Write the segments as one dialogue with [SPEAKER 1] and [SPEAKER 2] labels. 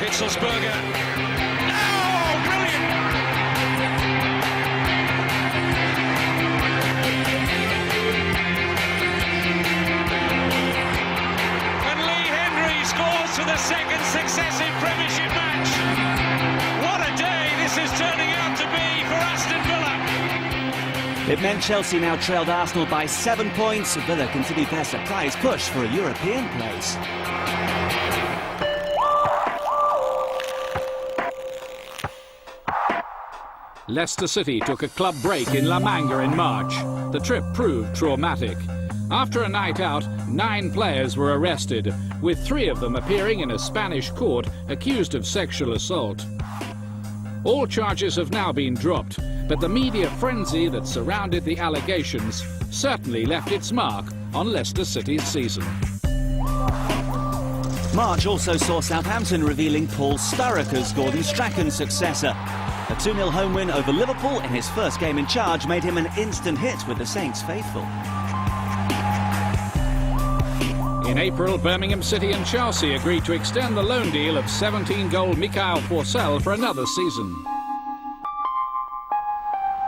[SPEAKER 1] Hitzelsberger. Oh, brilliant! And Lee Henry scores for the second successive Premiership match. What a day this is turning out to be for Aston Villa.
[SPEAKER 2] It meant Chelsea now trailed Arsenal by 7 points. Villa continued their surprise push for a European place.
[SPEAKER 3] Leicester City took a club break in La Manga in March. The trip proved traumatic. After a night out, 9 players were arrested, with 3 of them appearing in a Spanish court accused of sexual assault. All charges have now been dropped, but the media frenzy that surrounded the allegations certainly left its mark on Leicester City's season.
[SPEAKER 2] March also saw Southampton revealing Paul Sturrock as Gordon Strachan's successor. A 2-0 home win over Liverpool in his first game in charge made him an instant hit with the Saints faithful.
[SPEAKER 3] In April, Birmingham City and Chelsea agreed to extend the loan deal of 17-goal Mikael Forsell for another season.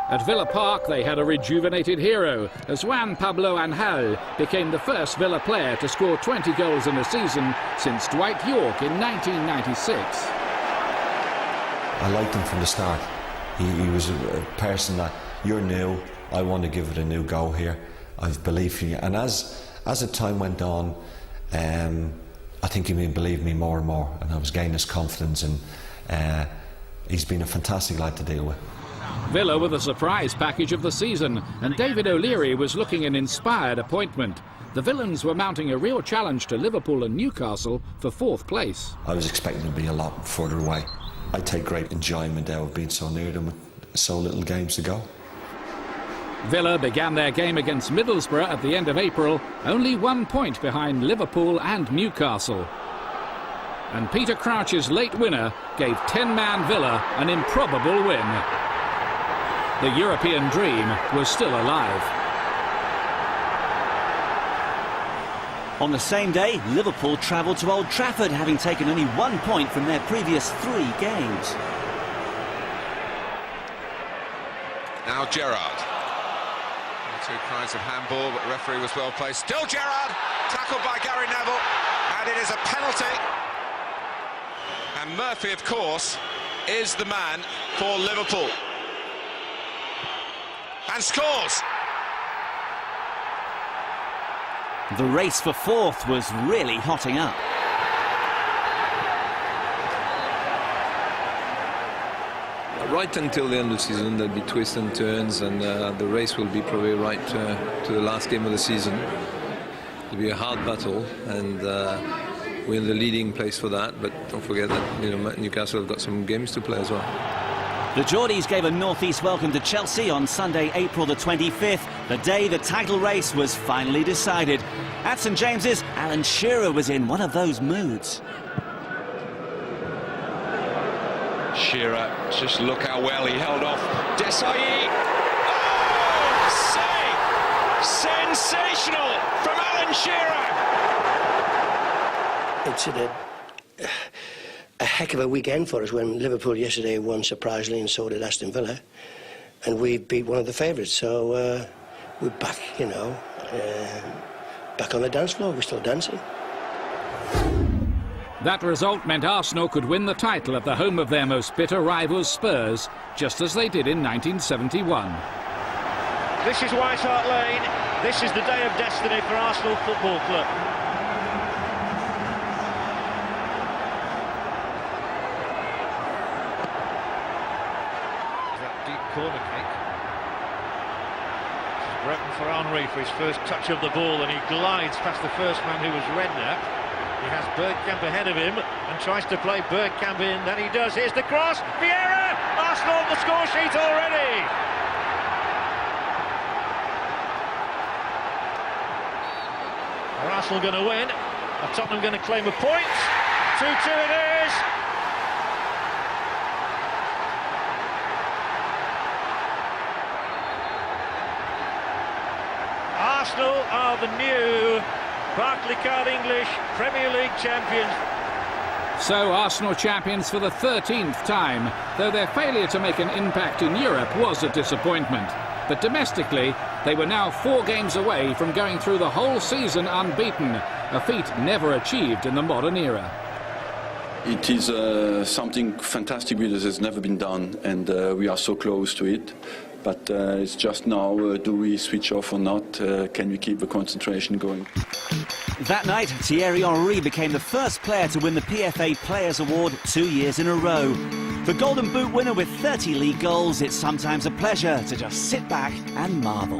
[SPEAKER 3] At Villa Park, they had a rejuvenated hero, as Juan Pablo Angel became the first Villa player to score 20 goals in a season since Dwight York in 1996.
[SPEAKER 4] I liked him from the start. He was a person that, you're new, I want to give it a new go here. I've believed in you. And as the time went on, I think he believed me more and more, and I was gaining his confidence, and he's been a fantastic lad to deal with.
[SPEAKER 3] Villa were the surprise package of the season, and David O'Leary was looking an inspired appointment. The Villains were mounting a real challenge to Liverpool and Newcastle for 4th place.
[SPEAKER 4] I was expecting to be a lot further away. I take great enjoyment out of being so near them with so little games to go.
[SPEAKER 3] Villa began their game against Middlesbrough at the end of April, only 1 point behind Liverpool and Newcastle. And Peter Crouch's late winner gave 10-man Villa an improbable win. The European dream was still alive.
[SPEAKER 2] On the same day, Liverpool travelled to Old Trafford, having taken only 1 point from their previous 3 games.
[SPEAKER 5] Now Gerrard. 2 cries of handball, but the referee was well placed. Still Gerrard, tackled by Gary Neville, and it is a penalty. And Murphy, of course, is the man for Liverpool. And scores!
[SPEAKER 2] The race for 4th was really hotting up.
[SPEAKER 6] Right until the end of the season, there'll be twists and turns, and the race will be probably right to the last game of the season. It'll be a hard battle, and we're in the leading place for that. But don't forget that Newcastle have got some games to play as well.
[SPEAKER 2] The Geordies gave a north-east welcome to Chelsea on Sunday, April the 25th, the day the title race was finally decided. At St James's, Alan Shearer was in one of those moods.
[SPEAKER 1] Shearer, just look how well he held off Desailly. Oh, save! Sensational from Alan Shearer.
[SPEAKER 7] It's a heck of a weekend for us when Liverpool yesterday won surprisingly, and so did Aston Villa, and we beat one of the favourites. So we're back, back on the dance floor. We're still dancing.
[SPEAKER 3] That result meant Arsenal could win the title at the home of their most bitter rivals Spurs, just as they did in 1971.
[SPEAKER 8] This is White Hart Lane. This is the day of destiny for Arsenal Football Club. That deep corner kick. This is Breton for Henry for his first touch of the ball, and he glides past the first man, who was Redknapp. He has Bergkamp ahead of him and tries to play Bergkamp in. Then he does. Here's the cross. Vieira! Arsenal on the score sheet already. Are Arsenal going to win? Are Tottenham going to claim a point? 2-2 it is. Arsenal are the new Barclays English Premier League champions.
[SPEAKER 3] So Arsenal champions for the 13th time, though their failure to make an impact in Europe was a disappointment. But domestically, they were now 4 games away from going through the whole season unbeaten, a feat never achieved in the modern era.
[SPEAKER 9] It is something fantastic because it's never been done, and we are so close to it. But it's just now, do we switch off or not? Can we keep the concentration going?
[SPEAKER 2] That night, Thierry Henry became the first player to win the PFA Players Award 2 years in a row. The Golden Boot winner with 30 league goals, it's sometimes a pleasure to just sit back and marvel.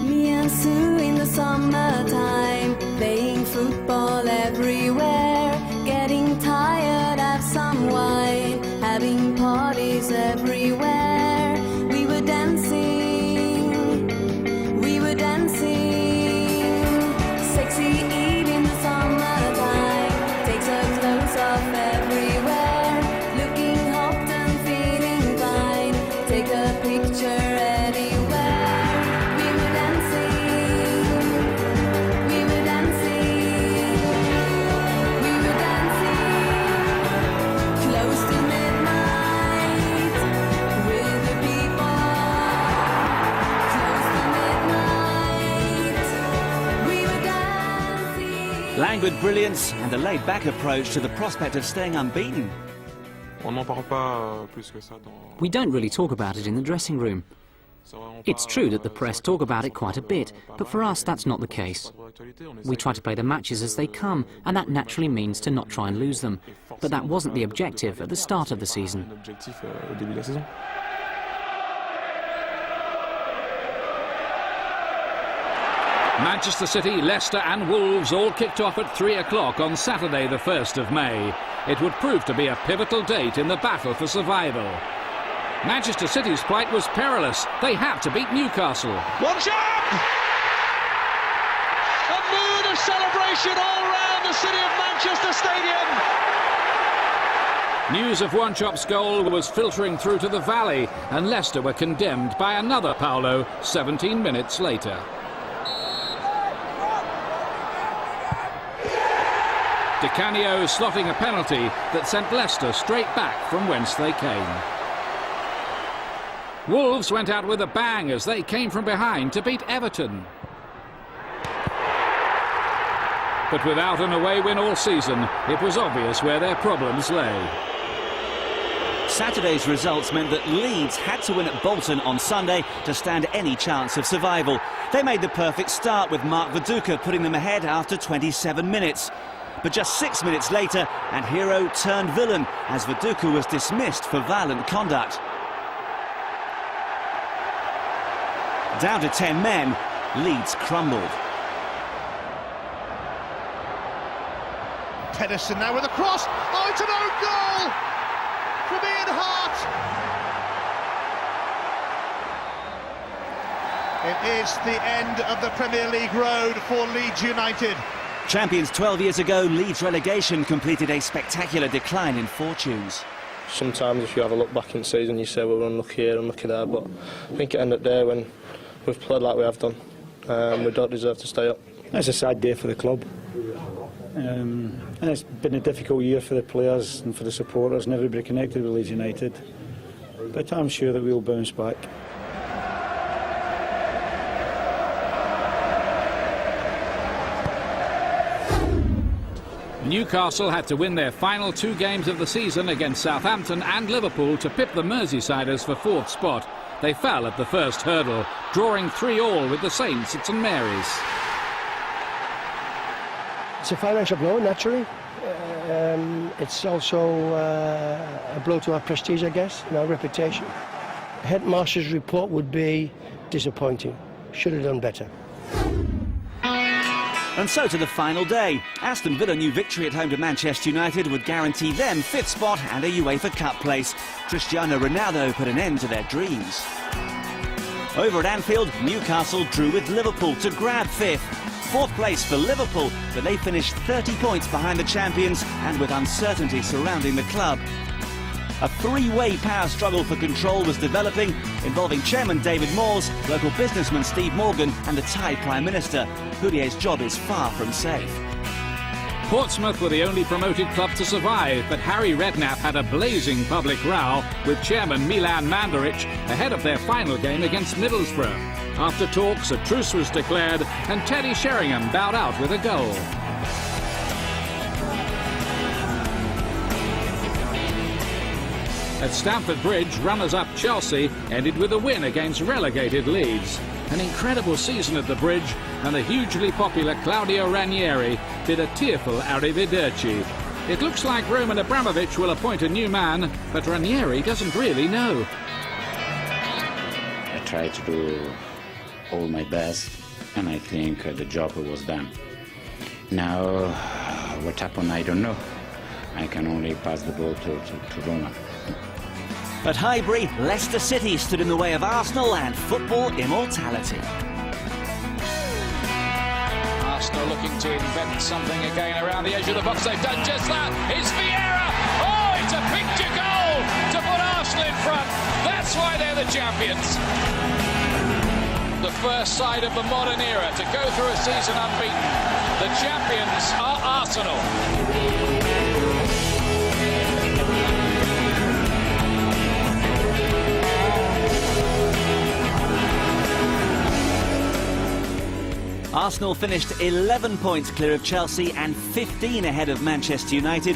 [SPEAKER 10] Me and Sue in the summertime, playing football everywhere, getting tired of some wine, having parties everywhere. We were dancing, sexy Eve in the summertime, takes her clothes off everywhere, looking hot and feeling fine, take a picture anywhere.
[SPEAKER 2] Languid brilliance and a laid-back approach to the prospect of staying unbeaten.
[SPEAKER 11] We don't really talk about it in the dressing room. It's true that the press talk about it quite a bit, but for us that's not the case. We try to play the matches as they come, and that naturally means to not try and lose them. But that wasn't the objective at the start of the season.
[SPEAKER 3] Manchester City, Leicester and Wolves all kicked off at 3 o'clock on Saturday the 1st of May. It would prove to be a pivotal date in the battle for survival. Manchester City's plight was perilous. They had to beat Newcastle.
[SPEAKER 1] Watch out! A mood of celebration all round the city of Manchester Stadium.
[SPEAKER 3] News of Wanchop's goal was filtering through to the Valley, and Leicester were condemned by another Paulo 17 minutes later. Di Canio slotting a penalty that sent Leicester straight back from whence they came. Wolves went out with a bang as they came from behind to beat Everton. But without an away win all season, it was obvious where their problems lay.
[SPEAKER 2] Saturday's results meant that Leeds had to win at Bolton on Sunday to stand any chance of survival. They made the perfect start with Mark Viduka putting them ahead after 27 minutes. But just 6 minutes later, and hero turned villain as Viduka was dismissed for violent conduct. Down to 10 men, Leeds crumbled.
[SPEAKER 8] Pedersen now with a cross. Oh, it's an own goal from Ian Hart. It is the end of the Premier League road for Leeds United.
[SPEAKER 2] Champions 12 years ago, Leeds relegation completed a spectacular decline in fortunes.
[SPEAKER 12] Sometimes if you have a look back in the season, you say, well, we're unlucky here, unlucky there, but I think at the end of the day, when we've played like we have done, we don't deserve to stay up.
[SPEAKER 13] It's a sad day for the club. And it's been a difficult year for the players and for the supporters and everybody connected with Leeds United. But I'm sure that we'll bounce back.
[SPEAKER 3] Newcastle had to win their final 2 games of the season against Southampton and Liverpool to pip the Merseysiders for 4th spot. They fell at the first hurdle, drawing 3-3 with the Saints at St Mary's.
[SPEAKER 7] It's a financial blow, naturally. It's also a blow to our prestige, I guess, and our reputation. Headmaster's report would be disappointing. Should have done better.
[SPEAKER 2] And so to the final day. Aston Villa knew victory at home to Manchester United would guarantee them 5th spot and a UEFA Cup place. Cristiano Ronaldo put an end to their dreams. Over at Anfield, Newcastle drew with Liverpool to grab 5th. 4th place for Liverpool, but they finished 30 points behind the champions and with uncertainty surrounding the club. A 3-way power struggle for control was developing, involving Chairman David Moores, local businessman Steve Morgan and the Thai Prime Minister. Houlier's job is far from safe.
[SPEAKER 3] Portsmouth were the only promoted club to survive, but Harry Redknapp had a blazing public row with chairman Milan Mandaric ahead of their final game against Middlesbrough. After talks, a truce was declared and Teddy Sheringham bowed out with a goal. At Stamford Bridge, runners-up Chelsea ended with a win against relegated Leeds. An incredible season at the Bridge, and the hugely popular Claudio Ranieri did a tearful arrivederci. It looks like Roman Abramovich will appoint a new man, but Ranieri doesn't really know.
[SPEAKER 14] I tried to do all my best, and I think the job was done. Now, what happened, I don't know. I can only pass the ball to Roman.
[SPEAKER 2] At Highbury, Leicester City stood in the way of Arsenal and football immortality.
[SPEAKER 3] Arsenal looking to invent something again around the edge of the box. They've done just that. It's Vieira. Oh, it's a picture goal to put Arsenal in front. That's why they're the champions. The first side of the modern era to go through a season unbeaten. The champions are Arsenal.
[SPEAKER 2] Arsenal finished 11 points clear of Chelsea and 15 ahead of Manchester United.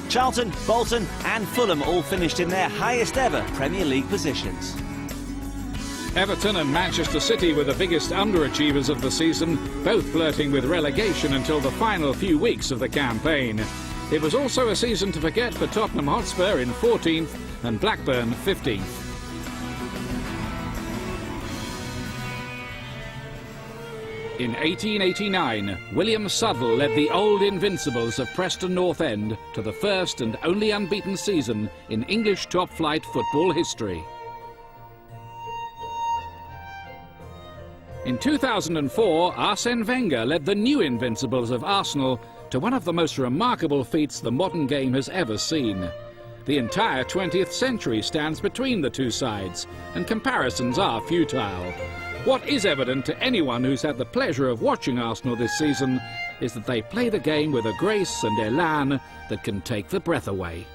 [SPEAKER 2] Charlton, Bolton and Fulham all finished in their highest ever Premier League positions.
[SPEAKER 3] Everton and Manchester City were the biggest underachievers of the season, both flirting with relegation until the final few weeks of the campaign. It was also a season to forget for Tottenham Hotspur in 14th and Blackburn 15th. In 1889, William Southall led the old Invincibles of Preston North End to the first and only unbeaten season in English top-flight football history. In 2004, Arsene Wenger led the new Invincibles of Arsenal to one of the most remarkable feats the modern game has ever seen. The entire 20th century stands between the two sides, and comparisons are futile. What is evident to anyone who's had the pleasure of watching Arsenal this season is that they play the game with a grace and elan that can take the breath away.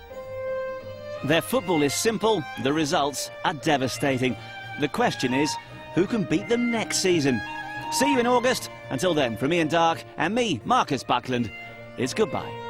[SPEAKER 2] Their football is simple, the results are devastating. The question is, who can beat them next season? See you in August. Until then, from Ian Dark and me, Marcus Buckland, it's goodbye.